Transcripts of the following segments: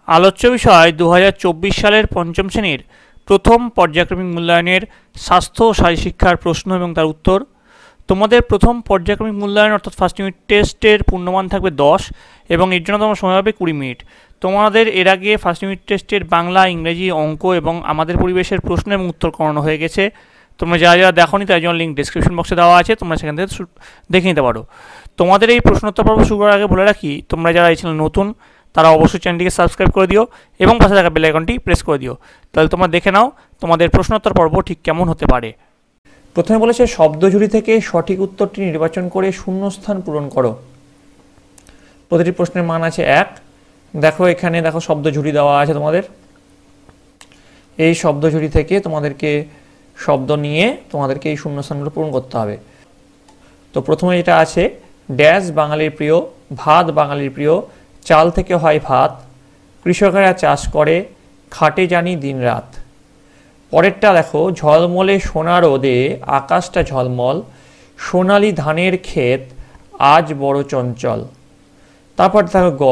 আলোচ্য বিষয় 2024 সালের পঞ্চম শ্রেণীর প্রথম পর্যায়ক্রমিক মূল্যায়নের স্বাস্থ্য ও শারীরশিক্ষার প্রশ্ন এবং তার উত্তর। তোমাদের প্রথম পর্যায়ক্রমিক মূল্যায়ন অর্থাৎ ফার্স্ট ইউনিট টেস্টের পূর্ণমান থাকবে 10 এবং এর জন্য তোমার সময় হবে 20 মিনিট। তোমাদের এর আগে ফার্স্ট ইউনিট টেস্টের বাংলা, ইংরেজি, অঙ্ক এবং আমাদের পরিবেশের প্রশ্ন এবং উত্তর করানো হয়ে গেছে। তোমরা যারা যারা দেখোনি তার জন্য লিঙ্ক ডেসক্রিপশন বক্সে দেওয়া আছে, তোমরা সেখান থেকে দেখে নিতে পারো। তোমাদের এই প্রশ্নোত্তর পর্ব শুরু করার আগে বলে রাখি, তোমরা যারা এই চ্যানেল নতুন তারা অবশ্যই চ্যানেলটিকে সাবস্ক্রাইব করে দিও এবং পাশে থাকা বেল আইকনটি প্রেস করে দিও, তাহলে তোমরা দেখে নাও তোমাদের প্রশ্নোত্তর পর্ব ঠিক কেমন হতে পারে। প্রথমে বলেছে শব্দজুড়ি থেকে সঠিক উত্তরটি নির্বাচন করে শূন্যস্থান পূরণ করো। প্রতিটি প্রশ্নের মান আছে 1। দেখো এখানে দেখো শব্দজুড়ি দেওয়া আছে তোমাদের। এই শব্দজুড়ি থেকে তোমাদেরকে শব্দ নিয়ে তোমাদেরকে এই শূন্যস্থানগুলো পূরণ করতে হবে। তো প্রথমে যেটা আছে, ড্যাশ বাঙালির প্রিয়, ভাত বাঙালির প্রিয়, চাল থেকে হয় ভাত, কৃষকেরা চাষ করে, খাটে জানি দিন রাত। পরেরটা দেখো, ঝলমলে সোনা রোদে আকাশটা ঝলমল, সোনালি ধানের ক্ষেত আজ বড় চঞ্চল। তারপর দেখো গ,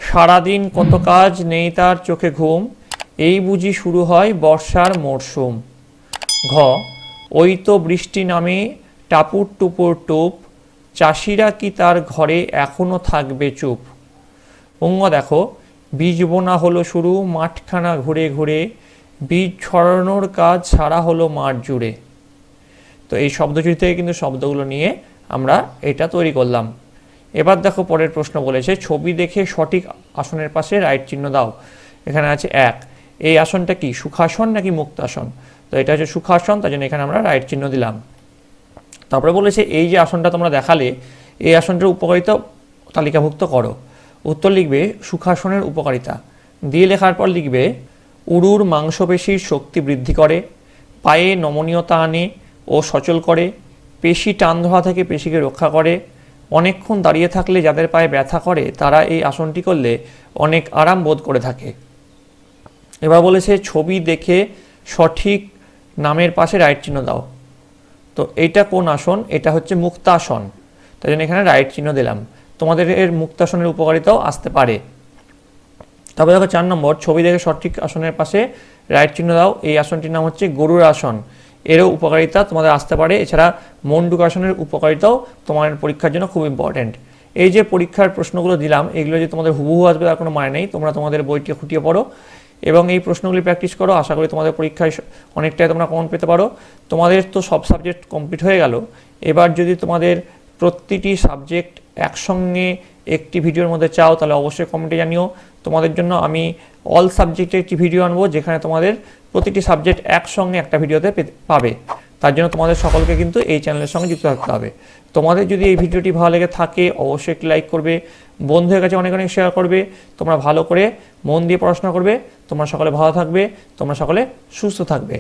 সারাদিন কত কাজ নেই তার চোখে ঘুম, এই বুঝি শুরু হয় বর্ষার মরশুম। ঘ, ওই তো বৃষ্টি নামে টাপুর টুপুর টুপ, চাষিরা কি তার ঘরে এখনো থাকবে চুপ। অঙ্গ দেখো, বীজ বোনা হলো শুরু মাঠখানা ঘুরে ঘুরে, বীজ ছড়ানোর কাজ সারা হলো মাঠ জুড়ে। তো এই শব্দজুড়ি থেকে কিন্তু শব্দগুলো নিয়ে আমরা এটা তৈরি করলাম। এবার দেখো পরের প্রশ্ন বলেছে, ছবি দেখে সঠিক আসনের পাশে রাইট চিহ্ন দাও। এখানে আছে 1। এই আসনটা কি সুখাসন নাকি মুক্তাসন? তো এটা হচ্ছে সুখাসন, তার জন্য এখানে আমরা রাইট চিহ্ন দিলাম। তারপরে বলেছে, এই যে আসনটা তোমরা দেখালে এই আসনটার উপকারিতা তালিকাভুক্ত করো। উত্তর লিখবে সুখাসনের উপকারিতা দিয়ে লেখার পর লিখবে, উরুর মাংসপেশির শক্তি বৃদ্ধি করে, পায়ে নমনীয়তা আনে ও সচল করে, পেশি টান ধরা থেকে পেশিকে রক্ষা করে, অনেকক্ষণ দাঁড়িয়ে থাকলে যাদের পায়ে ব্যথা করে তারা এই আসনটি করলে অনেক আরাম বোধ করে থাকে। এবার বলেছে, ছবি দেখে সঠিক নামের পাশে রাইট চিহ্ন দাও। তো এইটা কোন আসন? এটা হচ্ছে মুক্তাসন, তাই জন্য এখানে রাইট চিহ্ন দিলাম। তোমাদের এর মুক্তাসনের উপকারিতাও আসতে পারে। তারপরে দেখো 4 নম্বর, ছবি দেখে সঠিক আসনের পাশে রাইট চিহ্ন দাও। এই আসনটির নাম হচ্ছে গরুর আসন, এরও উপকারিতা তোমাদের আসতে পারে। এছাড়া মন্ডুক আসনের উপকারিতাও তোমাদের পরীক্ষার জন্য খুব ইম্পর্টেন্ট। এই যে পরীক্ষার প্রশ্নগুলো দিলাম এগুলো যে তোমাদের হুবহু আসবে তার কোনো মানে নেই, তোমরা তোমাদের বইটি খুঁটিয়ে পড়ো এবং এই প্রশ্নগুলি প্র্যাকটিস করো। আশা করি তোমাদের পরীক্ষায় অনেকটাই তোমরা কমন পেতে পারো। তোমাদের তো সব সাবজেক্ট কমপ্লিট হয়ে গেল, এবার যদি তোমাদের প্রতিটি সাবজেক্ট একসঙ্গে একটি ভিডিওর মধ্যে চাও তাহলে অবশ্যই কমেন্টে জানিও। তোমাদের জন্য আমি অল সাবজেক্টে একটি ভিডিও আনবো যেখানে তোমাদের প্রতিটি সাবজেক্ট একসঙ্গে একটা ভিডিওতে পাবে। তার জন্য তোমাদের সকলকে কিন্তু এই চ্যানেলের সঙ্গে যুক্ত থাকতে হবে। তোমাদের যদি এই ভিডিওটি ভালো লেগে থাকে অবশ্যই একটি লাইক করবে, বন্ধুদের কাছে অনেক অনেক শেয়ার করবে। তোমরা ভালো করে মন দিয়ে পড়াশোনা করবে। তোমরা সকলে ভালো থাকবে, তোমরা সকলে সুস্থ থাকবে।